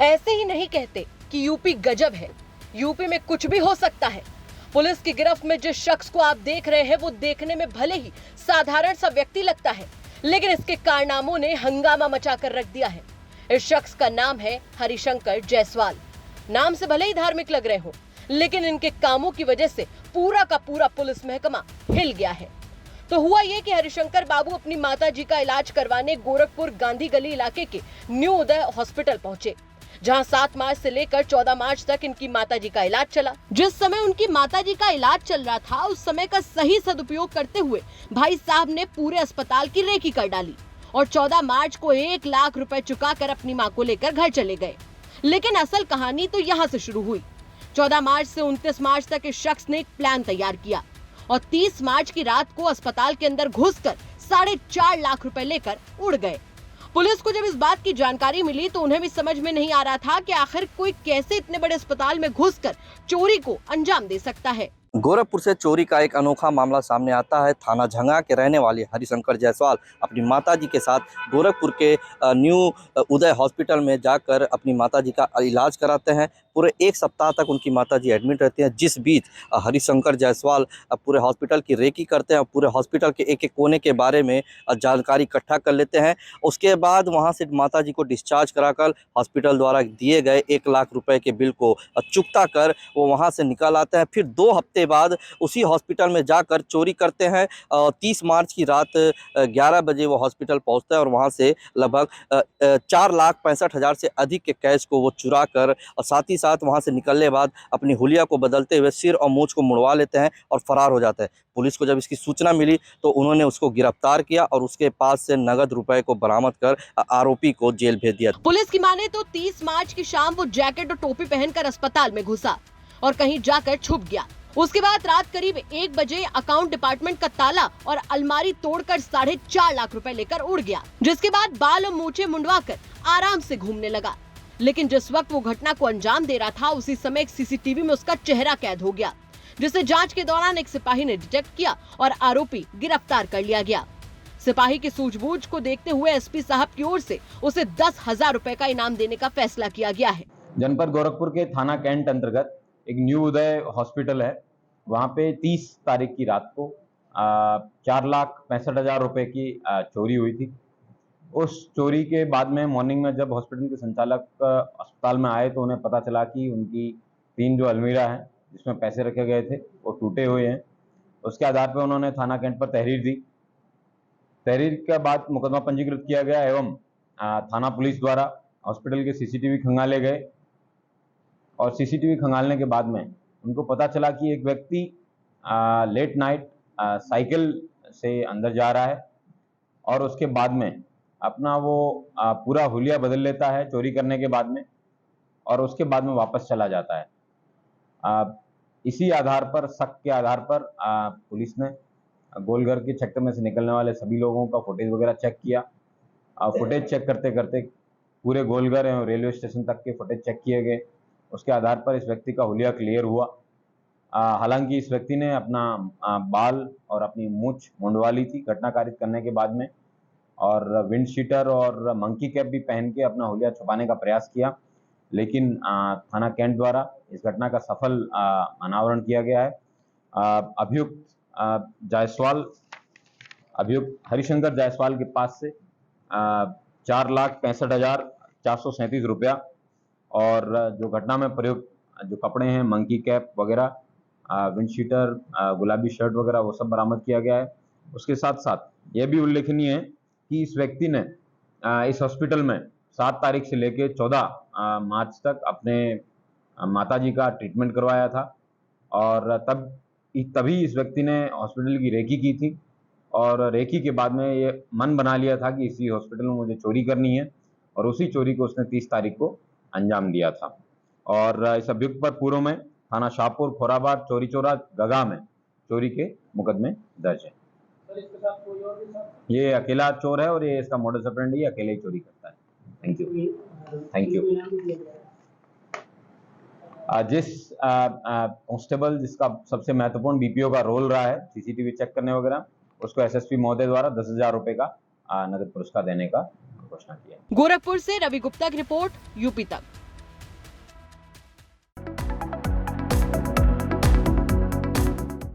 ऐसे ही नहीं कहते कि यूपी गजब है, यूपी में कुछ भी हो सकता है। पुलिस की गिरफ्त में जिस शख्स को आप देख रहे हैं वो देखने में भले ही साधारण सा व्यक्ति लगता है, लेकिन इसके कारनामों ने हंगामा मचाकर रख दिया है। इस शख्स का नाम है हरिशंकर जायसवाल। नाम से भले ही धार्मिक लग रहे हो, लेकिन इनके कामों की वजह से पूरा का पूरा पुलिस महकमा हिल गया है। तो हुआ ये कि हरिशंकर बाबू अपनी माताजी का इलाज करवाने गोरखपुर गांधी गली इलाके के न्यू उदय हॉस्पिटल पहुंचे, जहां 7 मार्च से लेकर 14 मार्च तक इनकी माताजी का इलाज चला। जिस समय उनकी माताजी का इलाज चल रहा था, उस समय का सही सदुपयोग करते हुए भाई साहब ने पूरे अस्पताल की रेकी कर डाली और 14 मार्च को 1 लाख रुपए चुकाकर अपनी मां को लेकर घर चले गए। लेकिन असल कहानी तो यहाँ से शुरू हुई। 14 मार्च से 29 मार्च तक इस शख्स ने एक प्लान तैयार किया और 30 मार्च की रात को अस्पताल के अंदर घुसकर 4.5 लाख रुपए लेकर उड़ गए। पुलिस को जब इस बात की जानकारी मिली तो उन्हें भी समझ में नहीं आ रहा था कि आखिर कोई कैसे इतने बड़े अस्पताल में घुसकर चोरी को अंजाम दे सकता है। गोरखपुर से चोरी का एक अनोखा मामला सामने आता है। थाना झंगा के रहने वाले हरिशंकर जायसवाल अपनी माताजी के साथ गोरखपुर के न्यू उदय हॉस्पिटल में जाकर अपनी माताजी का इलाज कराते हैं। पूरे 1 सप्ताह तक उनकी माताजी एडमिट रहती हैं, जिस बीच हरिशंकर जायसवाल पूरे हॉस्पिटल की रेकी करते हैं, पूरे हॉस्पिटल के एक एक कोने के बारे में जानकारी इकट्ठा कर लेते हैं। उसके बाद वहां से माताजी को डिस्चार्ज कराकर हॉस्पिटल द्वारा दिए गए 1 लाख रुपए के बिल को चुकता कर वो वहां से निकल आते हैं। फिर 2 हफ्ते बाद उसी हॉस्पिटल में जाकर चोरी करते हैं। 30 मार्च की रात 11 बजे वो हॉस्पिटल पहुंचता है और वहां से लगभग 4,65,000 से अधिक के कैश को वो चुरा कर और साथ ही साथ वहां से निकलने बाद अपनी हुलिया को बदलते हुए सिर और मूंछ को मुड़वा लेते हैं और फरार हो जाते हैं। पुलिस को जब इसकी सूचना मिली तो उन्होंने उसको गिरफ्तार किया और उसके पास से नगद रुपए को बरामद कर आरोपी को जेल भेज दिया। पुलिस की माने तो 30 मार्च की शाम वो जैकेट और टोपी पहनकर अस्पताल में घुसा और कहीं जाकर छुप गया। उसके बाद रात करीब 1 बजे अकाउंट डिपार्टमेंट का ताला और अलमारी तोड़कर 4.5 लाख रुपए लेकर उड़ गया, जिसके बाद बाल और मूछें मुंडवाकर आराम से घूमने लगा। लेकिन जिस वक्त वो घटना को अंजाम दे रहा था, उसी समय एक सीसीटीवी में उसका चेहरा कैद हो गया, जिसे जांच के दौरान एक सिपाही ने डिटेक्ट किया और आरोपी गिरफ्तार कर लिया गया। सिपाही की सूझबूझ को देखते हुए एसपी साहब की ओर से उसे 10,000 रुपए का इनाम देने का फैसला किया गया है। जनपद गोरखपुर के थाना कैंट अंतर्गत एक न्यू उदय हॉस्पिटल है, वहाँ पे 30 तारीख की रात को 4,65,000 रुपए की चोरी हुई थी। उस चोरी के बाद में मॉर्निंग में जब हॉस्पिटल के संचालक अस्पताल में आए तो उन्हें पता चला कि उनकी 3 जो अलमीरा है जिसमें पैसे रखे गए थे वो टूटे हुए हैं। उसके आधार पर उन्होंने थाना कैंट पर तहरीर दी। तहरीर के बाद मुकदमा पंजीकृत किया गया एवं थाना पुलिस द्वारा हॉस्पिटल के सीसीटीवी खंगाले गए और सीसीटीवी खंगालने के बाद में उनको पता चला कि एक व्यक्ति लेट नाइट साइकिल से अंदर जा रहा है और उसके बाद में अपना वो पूरा हुलिया बदल लेता है चोरी करने के बाद में और उसके बाद में वापस चला जाता है। इसी आधार पर, शक के आधार पर पुलिस ने गोलघर के चक्कर में से निकलने वाले सभी लोगों का फुटेज वगैरह चेक किया। फुटेज चेक करते करते पूरे गोलघर एवं रेलवे स्टेशन तक के फुटेज चेक किए गए। उसके आधार पर इस व्यक्ति का हुलिया क्लियर हुआ। हालांकि इस व्यक्ति ने अपना बाल और अपनी मूंछ मुंडवा ली थी घटना कारित करने के बाद में और विंड शीटर और मंकी कैप भी पहन के अपना हुलिया छुपाने का प्रयास किया, लेकिन थाना कैंट द्वारा इस घटना का सफल अनावरण किया गया है। अभियुक्त हरिशंकर जायसवाल के पास से 4,65,437 रुपया और जो घटना में प्रयुक्त जो कपड़े हैं, मंकी कैप वगैरह, विंड शीटर, गुलाबी शर्ट वगैरह वो सब बरामद किया गया है। उसके साथ साथ यह भी उल्लेखनीय है कि इस व्यक्ति ने इस हॉस्पिटल में 7 तारीख से लेकर 14 मार्च तक अपने माताजी का ट्रीटमेंट करवाया था और तभी इस व्यक्ति ने हॉस्पिटल की रेकी की थी और रेकी के बाद में ये मन बना लिया था कि इसी हॉस्पिटल में मुझे चोरी करनी है और उसी चोरी को उसने 30 तारीख को अंजाम दिया था। और इस अभियुक्त पर पूर्व में थाना शाहपुर, खोराबाद, चोरी चौरा, गगा में चोरी के मुकदमे दर्ज है। ये अकेला चोर है और ये इसका मॉडस ऑपरेंडी अकेले ही चोरी करता है। Thank you. जिस कांस्टेबल जिसका सबसे महत्वपूर्ण बीपीओ का रोल रहा है सीसीटीवी चेक करने वगैरह, उसको एसएसपी महोदय द्वारा 10,000 रुपए का नगद पुरस्कार देने का घोषणा किया। गोरखपुर से रवि गुप्ता की रिपोर्ट, यूपी तक।